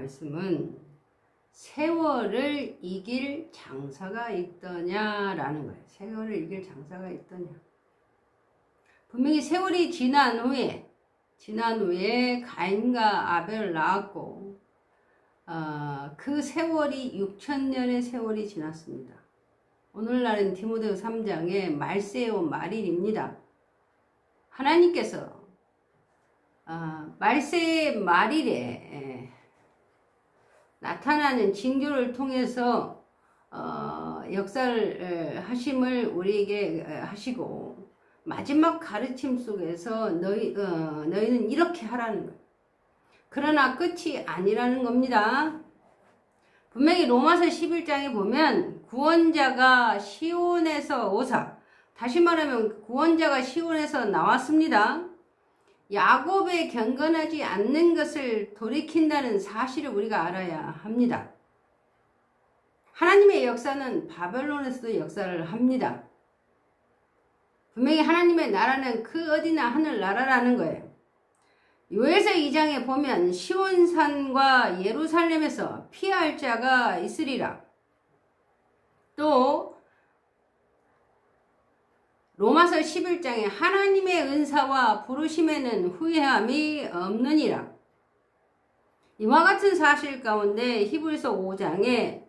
말씀은 세월을 이길 장사가 있더냐라는 거예요. 세월을 이길 장사가 있더냐. 분명히 세월이 지난 후에 가인과 아벨을 낳았고 그 세월이 6천년의 세월이 지났습니다. 오늘날은 디모데후서 3장의 말세오 말일입니다. 하나님께서 말세의 말일에 나타나는 징조를 통해서 역사를 하심을 우리에게 하시고 마지막 가르침 속에서 너희는 이렇게 하라는 거예요. 그러나 끝이 아니라는 겁니다. 분명히 로마서 11장에 보면 구원자가 시온에서 오사, 다시 말하면 구원자가 시온에서 나왔습니다. 야곱에 경건하지 않는 것을 돌이킨다는 사실을 우리가 알아야 합니다. 하나님의 역사는 바벨론에서도 역사를 합니다. 분명히 하나님의 나라는 그 어디나 하늘나라라는 거예요. 요에서 2장에 보면 시온산과 예루살렘에서 피할 자가 있으리라. 또 로마서 11장에 하나님의 은사와 부르심에는 후회함이 없느니라. 이와 같은 사실 가운데 히브리서 5장에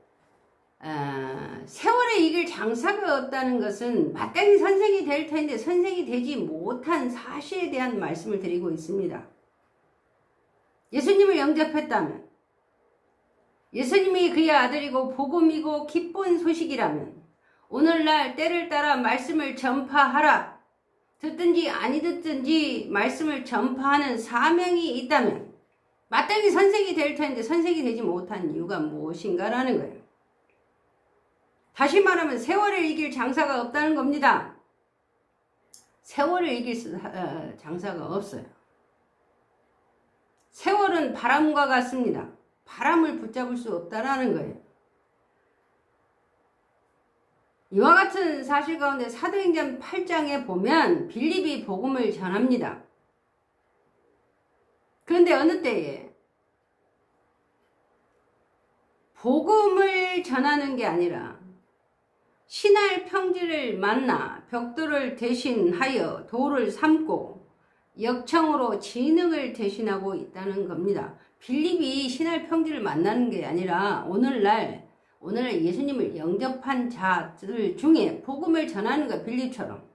세월에 이길 장사가 없다는 것은 마땅히 선생이 될 텐데 선생이 되지 못한 사실에 대한 말씀을 드리고 있습니다. 예수님을 영접했다면, 예수님이 그의 아들이고 복음이고 기쁜 소식이라면 오늘날 때를 따라 말씀을 전파하라. 듣든지 아니 듣든지 말씀을 전파하는 사명이 있다면 마땅히 선생이 될 텐데 선생이 되지 못한 이유가 무엇인가라는 거예요. 다시 말하면 세월을 이길 장사가 없다는 겁니다. 세월을 이길 장사가 없어요. 세월은 바람과 같습니다. 바람을 붙잡을 수 없다라는 거예요. 이와 같은 사실 가운데 사도행전 8장에 보면 빌립이 복음을 전합니다. 그런데 어느 때에 복음을 전하는 게 아니라 신할 평지를 만나 벽돌을 대신하여 돌을 삼고 역청으로 진흙을 대신하고 있다는 겁니다. 빌립이 신할 평지를 만나는 게 아니라 오늘날 예수님을 영접한 자들 중에 복음을 전하는 거 빌립처럼.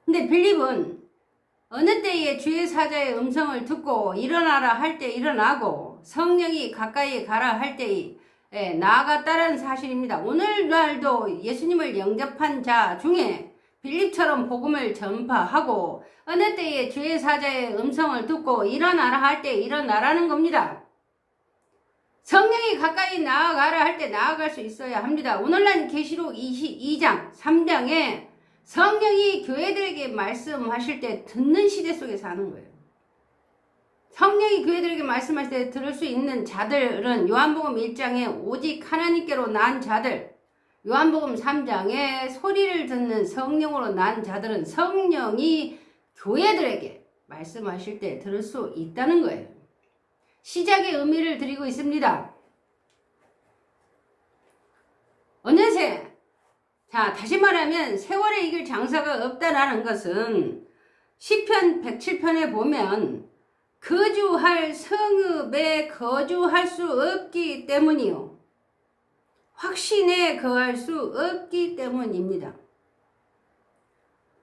근데 빌립은 어느 때에 주의 사자의 음성을 듣고 일어나라 할 때 일어나고 성령이 가까이 가라 할 때에 나아갔다는 사실입니다. 오늘날도 예수님을 영접한 자 중에 빌립처럼 복음을 전파하고 어느 때에 주의 사자의 음성을 듣고 일어나라 할 때 일어나라는 겁니다. 성령이 가까이 나아가라 할 때 나아갈 수 있어야 합니다. 오늘날 계시록 22장 3장에 성령이 교회들에게 말씀하실 때 듣는 시대 속에 사는 거예요. 성령이 교회들에게 말씀하실 때 들을 수 있는 자들은 요한복음 1장에 오직 하나님께로 난 자들, 요한복음 3장에 소리를 듣는 성령으로 난 자들은 성령이 교회들에게 말씀하실 때 들을 수 있다는 거예요. 시작의 의미를 드리고 있습니다. 어느새 다시 말하면 세월에 이길 장사가 없다라는 것은 시편 107편에 보면 거주할 성읍에 거주할 수 없기 때문이요. 확신에 거할 수 없기 때문입니다.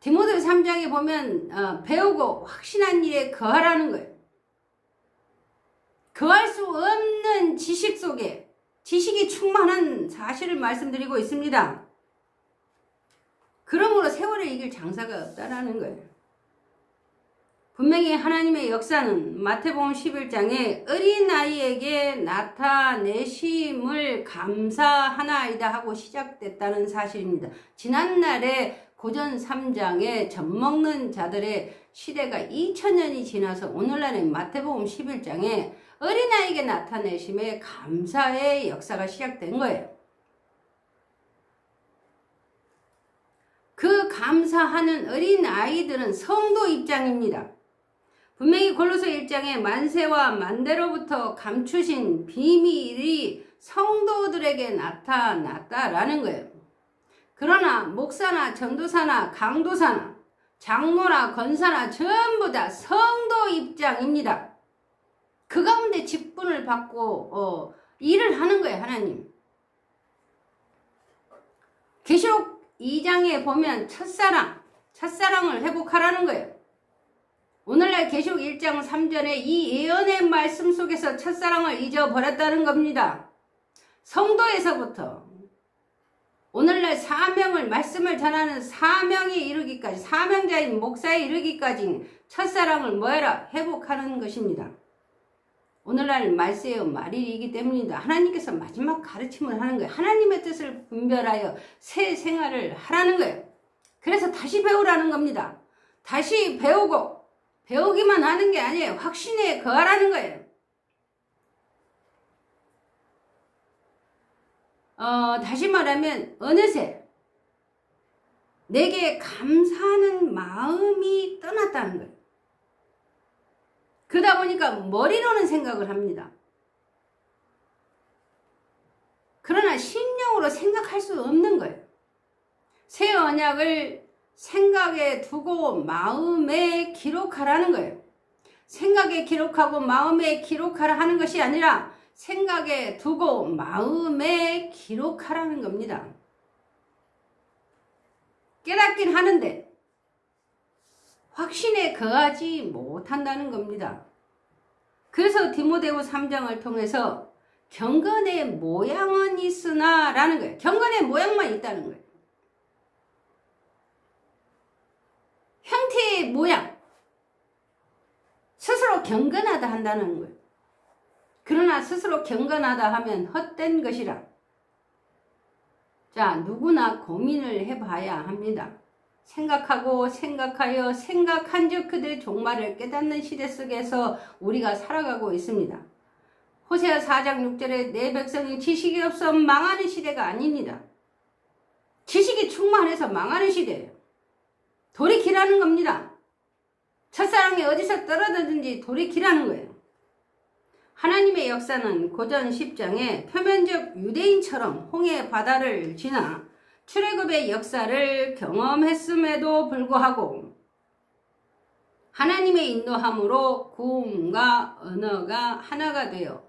디모데후서 3장에 보면 배우고 확신한 일에 거하라는 거예요. 거할 수 없는 지식 속에 지식이 충만한 사실을 말씀드리고 있습니다. 그러므로 세월에 이길 장사가 없다라는 거예요. 분명히 하나님의 역사는 마태복음 11장에 어린아이에게 나타내심을 감사하나이다 하고 시작됐다는 사실입니다. 지난날에 고전 3장에 젖먹는 자들의 시대가 2000년이 지나서 오늘날의 마태복음 11장에 어린아이에게 나타내심에 감사의 역사가 시작된 거예요. 그 감사하는 어린아이들은 성도 입장입니다. 분명히 골로새 1장에 만세와 만대로부터 감추신 비밀이 성도들에게 나타났다라는 거예요. 그러나 목사나 전도사나 강도사나 장로나 권사나 전부 다 성도 입장입니다. 그 가운데 직분을 받고 일을 하는 거예요. 하나님. 계시록 2장에 보면 첫사랑을 회복하라는 거예요. 오늘날 계시록 1장 3절에 이 예언의 말씀 속에서 첫사랑을 잊어버렸다는 겁니다. 성도에서부터 오늘날 사명을, 말씀을 전하는 사명에 이르기까지, 사명자인 목사에 이르기까지 첫사랑을 뭐해라? 회복하는 것입니다. 오늘날 말세의 말일이기 때문입니다. 하나님께서 마지막 가르침을 하는 거예요. 하나님의 뜻을 분별하여 새 생활을 하라는 거예요. 그래서 다시 배우라는 겁니다. 다시 배우고 배우기만 하는 게 아니에요. 확신에 거하라는 거예요. 다시 말하면 어느새 내게 감사하는 마음이 떠났다는 거예요. 그러다 보니까 머리로는 생각을 합니다. 그러나 심령으로 생각할 수 없는 거예요. 새 언약을 생각에 두고 마음에 기록하라는 거예요. 생각에 기록하고 마음에 기록하라 하는 것이 아니라 생각에 두고 마음에 기록하라는 겁니다. 깨닫긴 하는데 확신에 거하지 못한다는 겁니다. 그래서 디모데후 3장을 통해서 경건의 모양은 있으나 라는 거예요. 경건의 모양만 있다는 거예요. 형태의 모양, 스스로 경건하다 한다는 거예요. 그러나 스스로 경건하다 하면 헛된 것이라. 자, 누구나 고민을 해봐야 합니다. 생각하고 생각하여 생각한 즉 그들의 종말을 깨닫는 시대 속에서 우리가 살아가고 있습니다. 호세아 4장 6절에 내 백성이 지식이 없어 망하는 시대가 아닙니다. 지식이 충만해서 망하는 시대예요. 돌이키라는 겁니다. 첫사랑이 어디서 떨어졌는지 돌이키라는 거예요. 하나님의 역사는 고전 10장에 표면적 유대인처럼 홍해 바다를 지나 출애굽의 역사를 경험했음에도 불구하고 하나님의 인도함으로 구음과 언어가 하나가 되어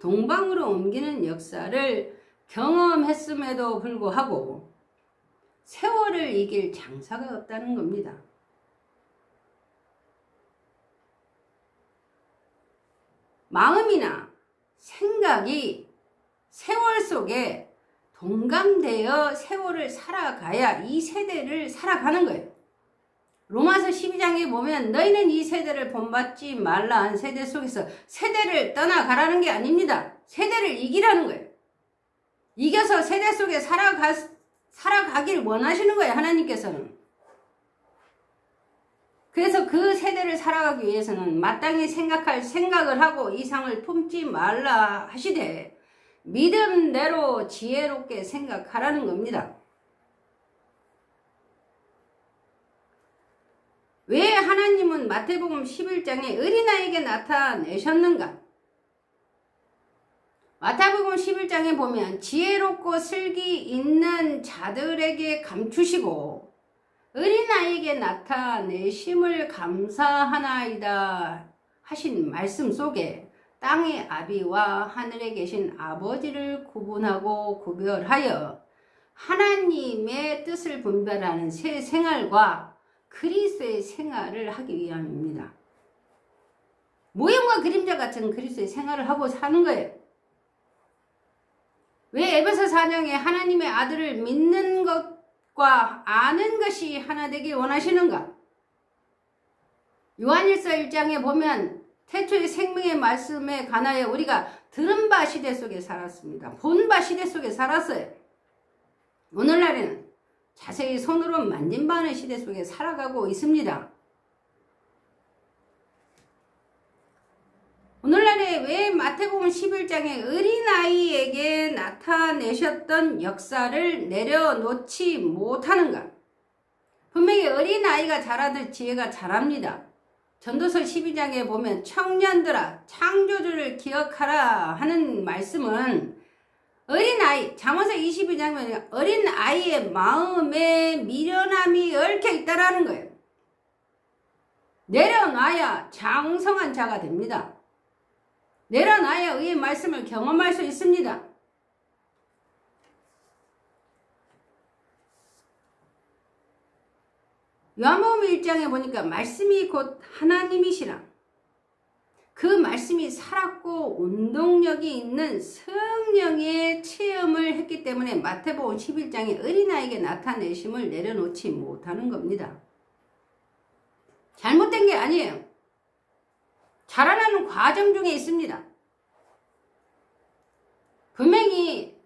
동방으로 옮기는 역사를 경험했음에도 불구하고 세월을 이길 장사가 없다는 겁니다. 마음이나 생각이 세월 속에 동감되어 세월을 살아가야 이 세대를 살아가는 거예요. 로마서 12장에 보면 너희는 이 세대를 본받지 말라 한 세대 속에서 세대를 떠나가라는 게 아닙니다. 세대를 이기라는 거예요. 이겨서 세대 속에 살아가길 원하시는 거예요. 하나님께서는. 그래서 그 세대를 살아가기 위해서는 마땅히 생각할 생각을 하고 이상을 품지 말라 하시되 믿음대로 지혜롭게 생각하라는 겁니다. 왜 하나님은 마태복음 11장에 어린아이에게 나타내셨는가? 마태복음 11장에 보면 지혜롭고 슬기 있는 자들에게 감추시고 어린아이에게 나타내심을 감사하나이다 하신 말씀 속에 땅의 아비와 하늘에 계신 아버지를 구분하고 구별하여 하나님의 뜻을 분별하는 새 생활과 그리스도의 생활을 하기 위함입니다. 모형과 그림자 같은 그리스도의 생활을 하고 사는 거예요. 왜 에베소 4장에 하나님의 아들을 믿는 것과 아는 것이 하나 되길 원하시는가? 요한일서 1장에 보면 태초의 생명의 말씀에 관하여 우리가 들은 바 시대 속에 살았습니다. 본 바 시대 속에 살았어요. 오늘날에는 자세히 손으로 만진 바 하는 시대 속에 살아가고 있습니다. 오늘날에 왜 마태복음 11장에 어린아이에게 나타내셨던 역사를 내려놓지 못하는가? 분명히 어린아이가 자라듯 지혜가 자랍니다. 전도서 12장에 보면 청년들아 창조주를 기억하라 하는 말씀은 어린아이, 잠언서 22장에 어린아이의 마음에 미련함이 얽혀 있다라는 거예요. 내려놔야 장성한 자가 됩니다. 내려놔야 의의 말씀을 경험할 수 있습니다. 요한복음 1장에 보니까 말씀이 곧 하나님이시라. 그 말씀이 살았고 운동력이 있는 성령의 체험을 했기 때문에 마태복음 11장에 어린아이에게 나타내심을 내려놓지 못하는 겁니다. 잘못된 게 아니에요. 자라나는 과정 중에 있습니다. 분명히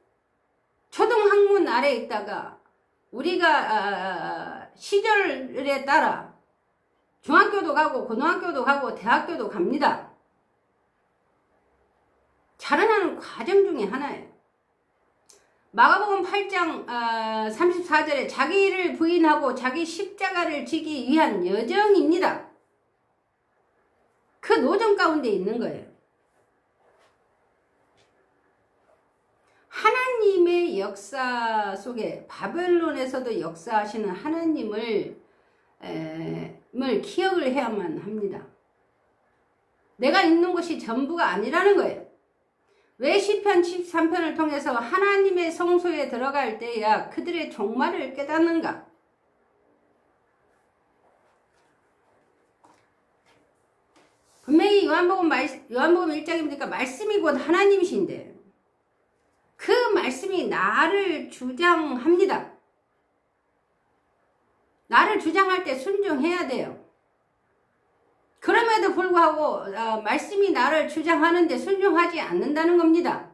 초등학문 아래에 있다가 우리가 시절에 따라 중학교도 가고 고등학교도 가고 대학교도 갑니다. 자라나는 과정 중에 하나예요. 마가복음 8장 34절에 자기를 부인하고 자기 십자가를 지기 위한 여정입니다. 그 노정 가운데 있는 거예요. 하나님의 역사 속에 바벨론에서도 역사하시는 하나님을 기억을 해야만 합니다. 내가 있는 것이 전부가 아니라는 거예요. 왜 시편 73편을 통해서 하나님의 성소에 들어갈 때야 그들의 종말을 깨닫는가? 분명히 요한복음 1장에 보니까 말씀이 곧 하나님이신데 그 말씀이 나를 주장합니다. 나를 주장할 때 순종해야 돼요. 그럼에도 불구하고 말씀이 나를 주장하는데 순종하지 않는다는 겁니다.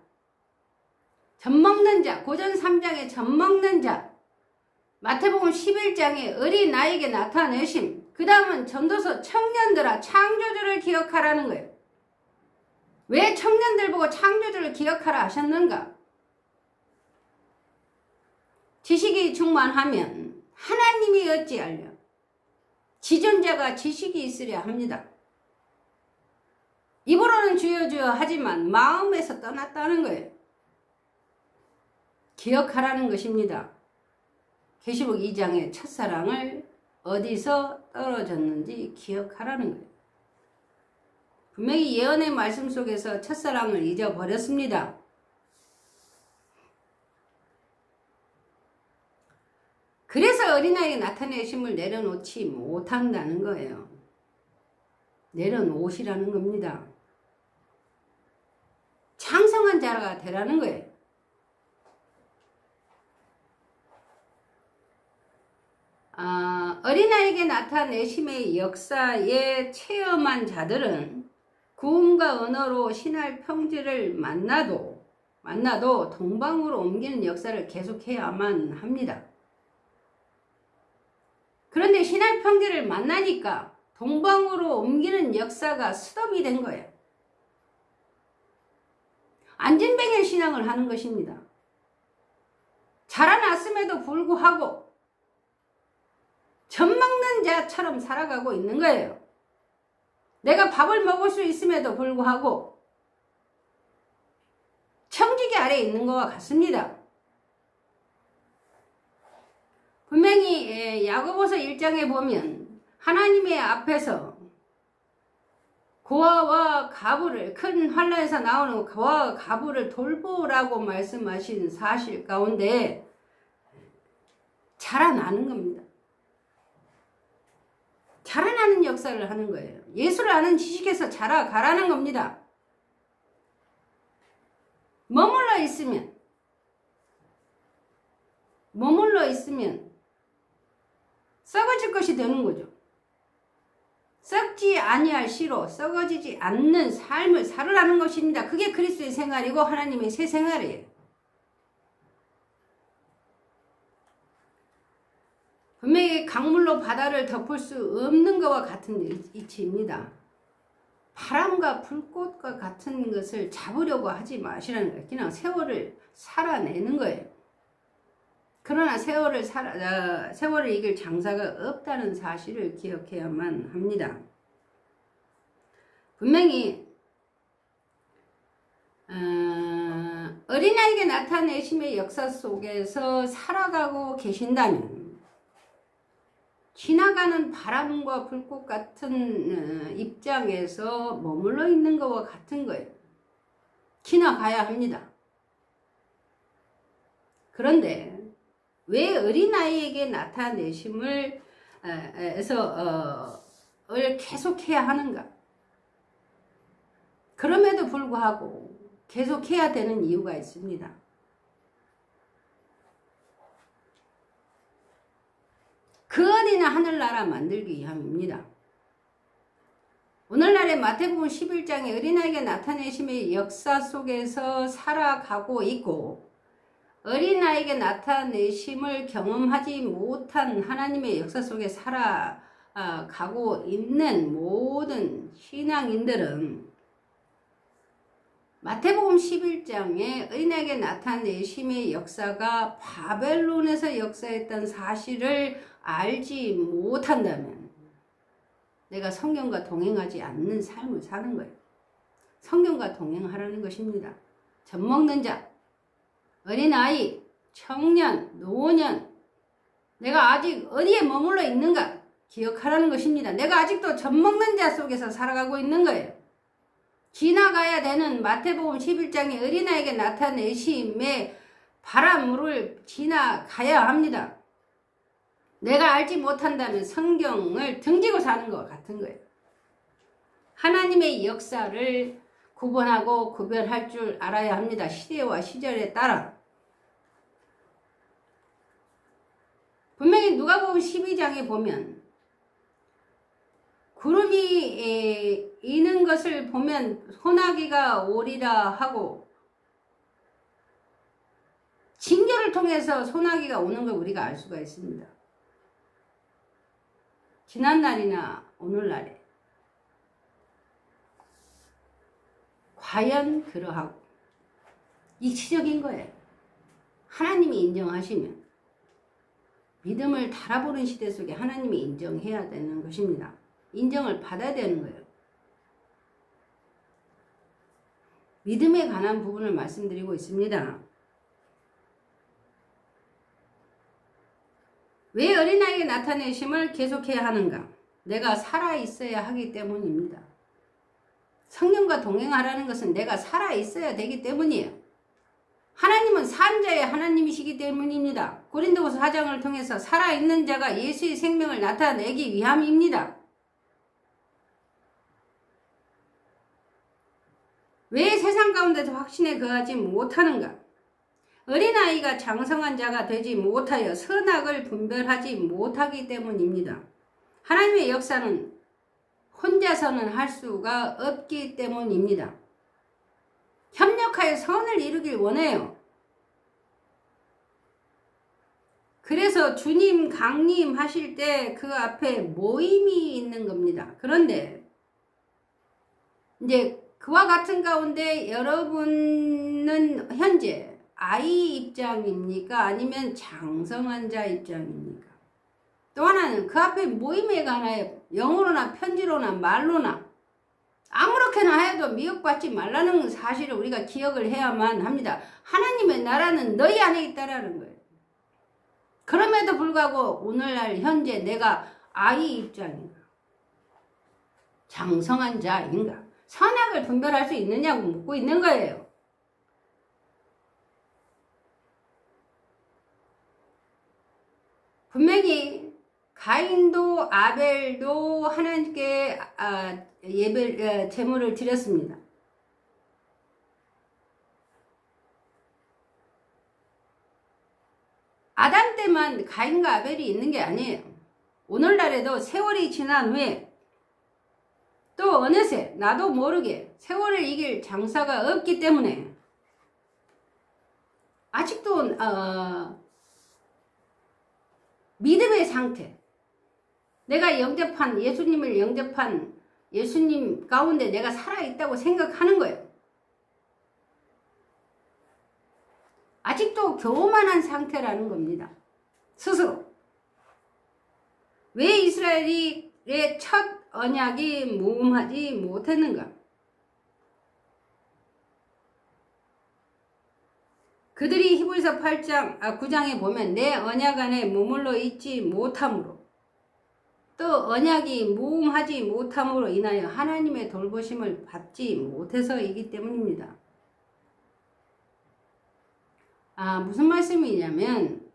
젖먹는 자, 고전 3장에 젖먹는 자, 마태복음 11장에 어린아이에게 나타내심, 그 다음은 전도서 청년들아 창조주를 기억하라는 거예요. 왜 청년들 보고 창조주를 기억하라 하셨는가? 지식이 충만하면 하나님이 어찌하려 지존자가 지식이 있으려 합니다. 입으로는 주여 주여 하지만 마음에서 떠났다는 거예요. 기억하라는 것입니다. 계시록 2장의 첫사랑을 어디서 떨어졌는지 기억하라는 거예요. 분명히 예언의 말씀 속에서 첫사랑을 잊어버렸습니다. 그래서 어린아이에게 나타내심을 내려놓지 못한다는 거예요. 내려놓으시라는 겁니다. 장성한 자가 되라는 거예요. 어린아이에게 나타내심의 역사에 체험한 자들은 구음과 언어로 신할 평지를 만나도 동방으로 옮기는 역사를 계속해야만 합니다. 그런데 신할 평지를 만나니까 동방으로 옮기는 역사가 스톱이 된 거예요. 안진뱅의 신앙을 하는 것입니다. 자라났음에도 불구하고 젖먹는 자처럼 살아가고 있는 거예요. 내가 밥을 먹을 수 있음에도 불구하고 청지기 아래에 있는 것과 같습니다. 분명히 야고보서 1장에 보면 하나님의 앞에서 고아와 가부를, 큰 환난에서 나오는 고아와 가부를 돌보라고 말씀하신 사실 가운데 자라나는 겁니다. 자라나는 역사를 하는 거예요. 예수를 아는 지식에서 자라가라는 겁니다. 머물러 있으면 썩어질 것이 되는 거죠. 썩지 아니할 시로 썩어지지 않는 삶을 살으라는 것입니다. 그게 그리스도의 생활이고 하나님의 새 생활이에요. 분명히 강물로 바다를 덮을 수 없는 것과 같은 이치입니다. 바람과 불꽃과 같은 것을 잡으려고 하지 마시라는 거예요. 그냥 세월을 살아내는 거예요. 그러나 세월을 이길 장사가 없다는 사실을 기억해야만 합니다. 분명히 어린아이에게 나타내심의 역사 속에서 살아가고 계신다면 지나가는 바람과 불꽃 같은 입장에서 머물러 있는 것과 같은 거예요. 지나가야 합니다. 그런데 왜 어린아이에게 나타내심을 계속해야 하는가? 그럼에도 불구하고 계속해야 되는 이유가 있습니다. 그 어린아 하늘나라 만들기 위함입니다. 오늘날의 마태복음 11장의 어린아이에게 나타내심의 역사 속에서 살아가고 있고 어린아이에게 나타내심을 경험하지 못한 하나님의 역사 속에 살아가고 있는 모든 신앙인들은 마태복음 11장에 어린아이에게 나타내심의 역사가 바벨론에서 역사했던 사실을 알지 못한다면 내가 성경과 동행하지 않는 삶을 사는 거예요. 성경과 동행하라는 것입니다. 젖 먹는 자, 어린아이, 청년, 노년, 내가 아직 어디에 머물러 있는가 기억하라는 것입니다. 내가 아직도 젖 먹는 자 속에서 살아가고 있는 거예요. 지나가야 되는 마태복음 11장의 어린아이에게 나타내심의 바람을 지나가야 합니다. 내가 알지 못한다면 성경을 등지고 사는 것 같은 거예요. 하나님의 역사를 구분하고 구별할 줄 알아야 합니다. 시대와 시절에 따라. 분명히 누가복음 12장에 보면 구름이 이는 것을 보면 소나기가 오리라 하고 징조를 통해서 소나기가 오는 걸 우리가 알 수가 있습니다. 지난날이나 오늘날에 과연 그러하고 이치적인 거예요. 하나님이 인정하시면 믿음을 달아보는 시대 속에 하나님이 인정해야 되는 것입니다. 인정을 받아야 되는 거예요. 믿음에 관한 부분을 말씀드리고 있습니다. 왜 어린아이에게 나타내심을 계속해야 하는가? 내가 살아있어야 하기 때문입니다. 성령과 동행하라는 것은 내가 살아있어야 되기 때문이에요. 하나님은 산 자의 하나님이시기 때문입니다. 고린도후서 4장을 통해서 살아있는 자가 예수의 생명을 나타내기 위함입니다. 왜 세상 가운데서 확신에 거하지 못하는가? 어린아이가 장성한 자가 되지 못하여 선악을 분별하지 못하기 때문입니다. 하나님의 역사는 혼자서는 할 수가 없기 때문입니다. 협력하여 선을 이루길 원해요. 그래서 주님 강림하실 때 그 앞에 모임이 있는 겁니다. 그런데 이제 그와 같은 가운데 여러분은 현재 아이 입장입니까? 아니면 장성한 자 입장입니까? 또 하나는 그 앞에 모임에 관하여 영어로나 편지로나 말로나 아무렇게나 해도 미혹받지 말라는 사실을 우리가 기억을 해야만 합니다. 하나님의 나라는 너희 안에 있다라는 거예요. 그럼에도 불구하고 오늘날 현재 내가 아이 입장인가? 장성한 자인가? 선악을 분별할 수 있느냐고 묻고 있는 거예요. 분명히 가인도 아벨도 하나님께 제물을 드렸습니다. 아담 때만 가인과 아벨이 있는 게 아니에요. 오늘날에도 세월이 지난 후에 또 어느새 나도 모르게 세월을 이길 장사가 없기 때문에 아직도 믿음의 상태, 내가 예수님을 영접한 예수님 가운데 내가 살아있다고 생각하는 거예요. 아직도 교만한 상태라는 겁니다. 스스로. 왜 이스라엘의 첫 언약이 무음하지 못했는가? 그들이 히브리서 9장에 보면 내 언약 안에 머물러 있지 못함으로 또 언약이 무음하지 못함으로 인하여 하나님의 돌보심을 받지 못해서이기 때문입니다. 무슨 말씀이냐면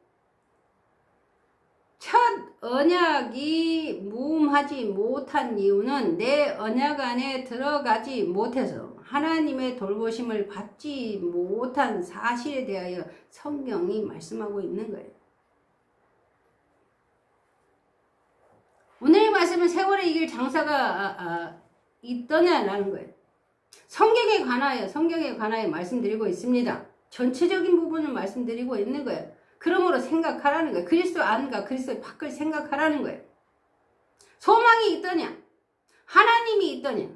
첫 언약이 무음하지 못한 이유는 내 언약 안에 들어가지 못해서 하나님의 돌보심을 받지 못한 사실에 대하여 성경이 말씀하고 있는 거예요. 오늘의 말씀은 세월에 이길 장사가 있더냐라는 거예요. 성경에 관하여 말씀드리고 있습니다. 전체적인 부분을 말씀드리고 있는 거예요. 그러므로 생각하라는 거예요. 그리스도 안과 그리스도 밖을 생각하라는 거예요. 소망이 있더냐? 하나님이 있더냐?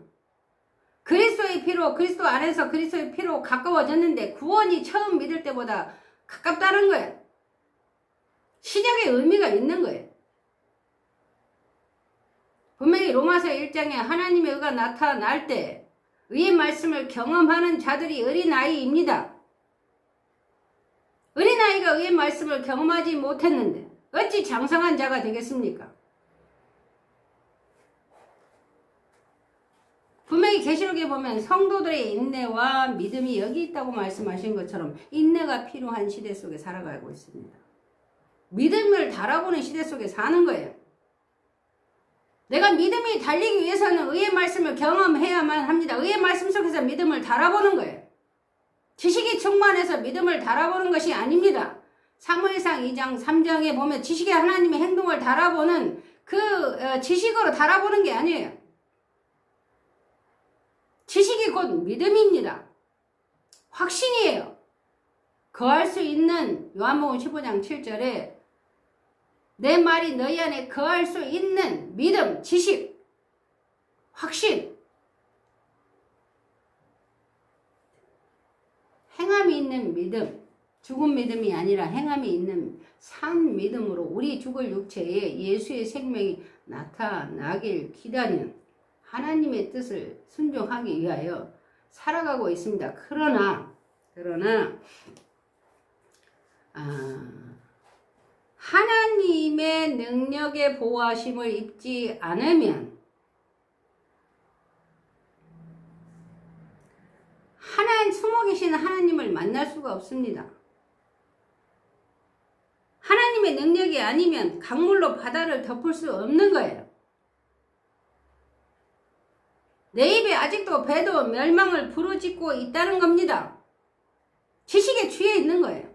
그리스도의 피로, 그리스도 안에서 그리스도의 피로 가까워졌는데 구원이 처음 믿을 때보다 가깝다는 거예요. 시작의 의미가 있는 거예요. 분명히 로마서 1장에 하나님의 의가 나타날 때 의의 말씀을 경험하는 자들이 어린아이입니다. 어린아이가 의의 말씀을 경험하지 못했는데 어찌 장성한 자가 되겠습니까? 분명히 계시록에 보면 성도들의 인내와 믿음이 여기 있다고 말씀하신 것처럼 인내가 필요한 시대 속에 살아가고 있습니다. 믿음을 달아보는 시대 속에 사는 거예요. 내가 믿음이 달리기 위해서는 의의 말씀을 경험해야만 합니다. 의의 말씀 속에서 믿음을 달아보는 거예요. 지식이 충만해서 믿음을 달아보는 것이 아닙니다. 사무엘상 2장 3장에 보면 지식의 하나님의 행동을 달아보는 그 지식으로 달아보는 게 아니에요. 지식이 곧 믿음입니다. 확신이에요. 거할 수 있는 요한복음 15장 7절에 내 말이 너희 안에 거할 수 있는 믿음, 지식, 확신, 행함이 있는 믿음, 죽은 믿음이 아니라 행함이 있는 산 믿음으로 우리 죽을 육체에 예수의 생명이 나타나길 기다리는 하나님의 뜻을 순종하기 위하여 살아가고 있습니다. 그러나 하나님의 능력의 보호하심을 입지 않으면 숨어 계시는 하나님을 만날 수가 없습니다. 하나님의 능력이 아니면 강물로 바다를 덮을 수 없는 거예요. 내 입에 아직도 배도 멸망을 부르짖고 있다는 겁니다. 지식에 취해 있는 거예요.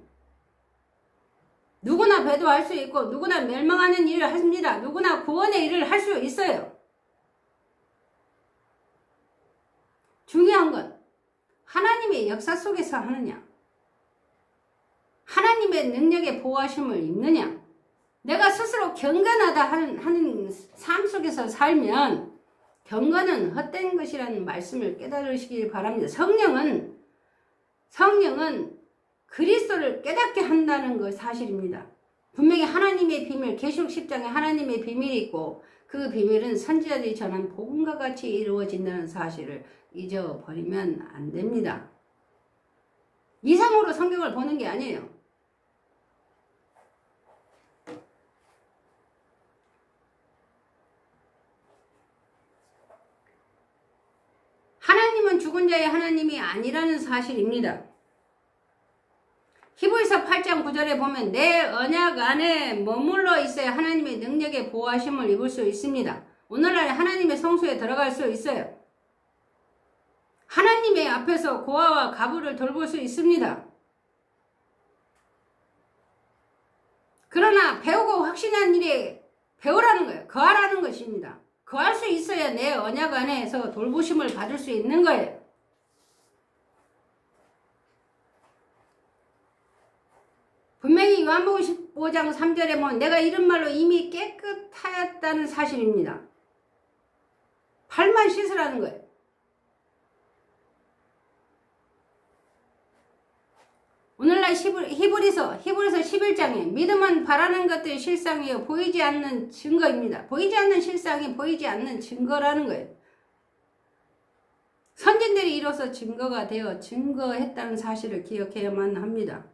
누구나 배도할 수 있고 누구나 멸망하는 일을 합니다. 누구나 구원의 일을 할 수 있어요. 중요한 건 하나님의 역사 속에서 하느냐, 하나님의 능력의 보호하심을 입느냐, 내가 스스로 경건하다 하는 삶 속에서 살면 경건은 헛된 것이라는 말씀을 깨달으시길 바랍니다. 성령은 그리스도를 깨닫게 한다는 것 사실입니다. 분명히 하나님의 비밀, 계시록 10장에 하나님의 비밀이 있고 그 비밀은 선지자들이 전한 복음과 같이 이루어진다는 사실을 잊어버리면 안 됩니다. 이상으로 성경을 보는 게 아니에요. 하나님은 죽은 자의 하나님이 아니라는 사실입니다. 히브리서 8장 9절에 보면 내 언약 안에 머물러 있어야 하나님의 능력의 보호하심을 입을 수 있습니다. 오늘날 하나님의 성소에 들어갈 수 있어요. 하나님의 앞에서 고아와 가부를 돌볼 수 있습니다. 그러나 배우고 확신한 일에 배우라는 거예요. 거하라는 것입니다. 거할 수 있어야 내 언약 안에서 돌보심을 받을 수 있는 거예요. 분명히 요한복음 15장 3절에 보면 내가 이런 말로 이미 깨끗하였다는 사실입니다. 발만 씻으라는 거예요. 오늘날 히브리서 11장에 믿음은 바라는 것들의 실상이요 보이지 않는 증거입니다. 보이지 않는 실상이 보이지 않는 증거라는 거예요. 선진들이 이로써 증거가 되어 증거했다는 사실을 기억해야만 합니다.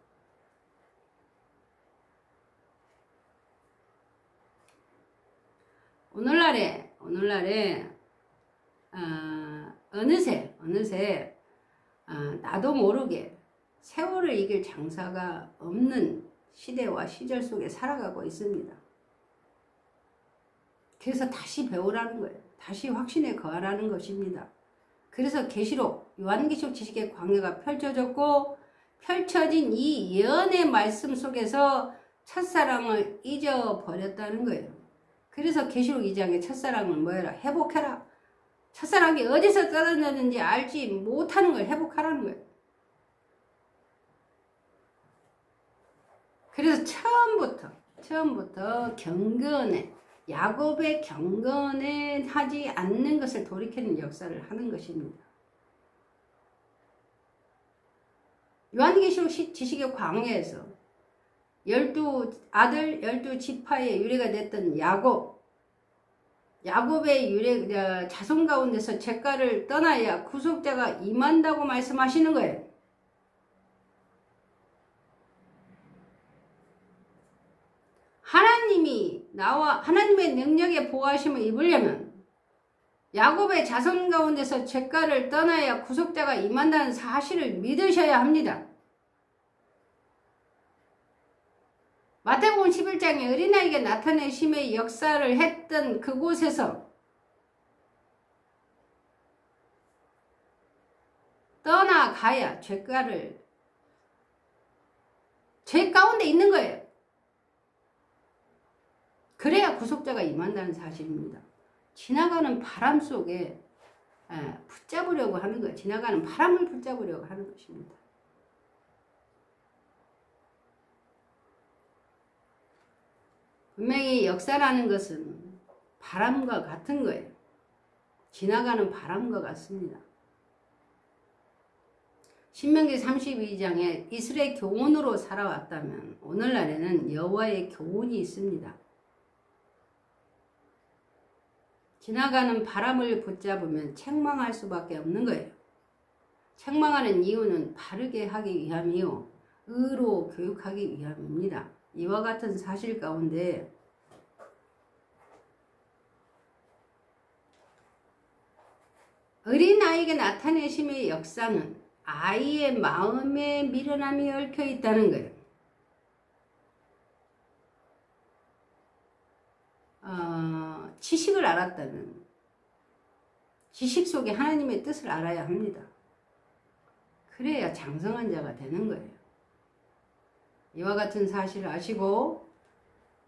오늘날에 어느새 나도 모르게 세월을 이길 장사가 없는 시대와 시절 속에 살아가고 있습니다. 그래서 다시 배우라는 거예요. 다시 확신에 거하라는 것입니다. 그래서 계시록, 요한계시록 지식의 광야가 펼쳐졌고 펼쳐진 이 예언의 말씀 속에서 첫사랑을 잊어버렸다는 거예요. 그래서 계시록 2장의 첫사랑을 뭐해라? 회복해라. 첫사랑이 어디서 떨어졌는지 알지 못하는 걸 회복하라는 거예요. 그래서 처음부터 경건에, 야곱의 경건에 하지 않는 것을 돌이키는 역사를 하는 것입니다. 요한계시록 지식의 광야에서 12지파의 유래가 됐던 야곱의 유래, 자손 가운데서 잿가를 떠나야 구속자가 임한다고 말씀하시는 거예요. 하나님의 능력에 보호하심을 입으려면 야곱의 자손 가운데서 잿가를 떠나야 구속자가 임한다는 사실을 믿으셔야 합니다. 마태복음 11장에 어린아이에게 나타내심의 역사를 했던 그곳에서 떠나가야 죄 가운데 있는 거예요. 그래야 구속자가 임한다는 사실입니다. 지나가는 바람 속에 붙잡으려고 하는 거예요. 지나가는 바람을 붙잡으려고 하는 것입니다. 분명히 역사라는 것은 바람과 같은 거예요. 지나가는 바람과 같습니다. 신명기 32장에 이스라엘 교훈으로 살아왔다면 오늘날에는 여호와의 교훈이 있습니다. 지나가는 바람을 붙잡으면 책망할 수밖에 없는 거예요. 책망하는 이유는 바르게 하기 위함이요 의로 교육하기 위함입니다. 이와 같은 사실 가운데 어린아이에게 나타내심의 역사는 아이의 마음에 미련함이 얽혀 있다는 거예요. 지식을 알았다면 지식 속에 하나님의 뜻을 알아야 합니다. 그래야 장성한 자가 되는 거예요. 이와 같은 사실을 아시고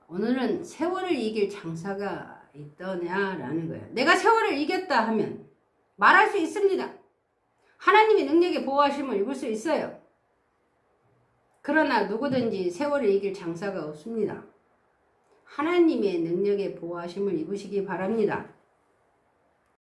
오늘은 세월을 이길 장사가 있더냐라는 거예요. 내가 세월을 이겼다 하면 말할 수 있습니다. 하나님의 능력에 보호하심을 입을 수 있어요. 그러나 누구든지 세월을 이길 장사가 없습니다. 하나님의 능력에 보호하심을 입으시기 바랍니다.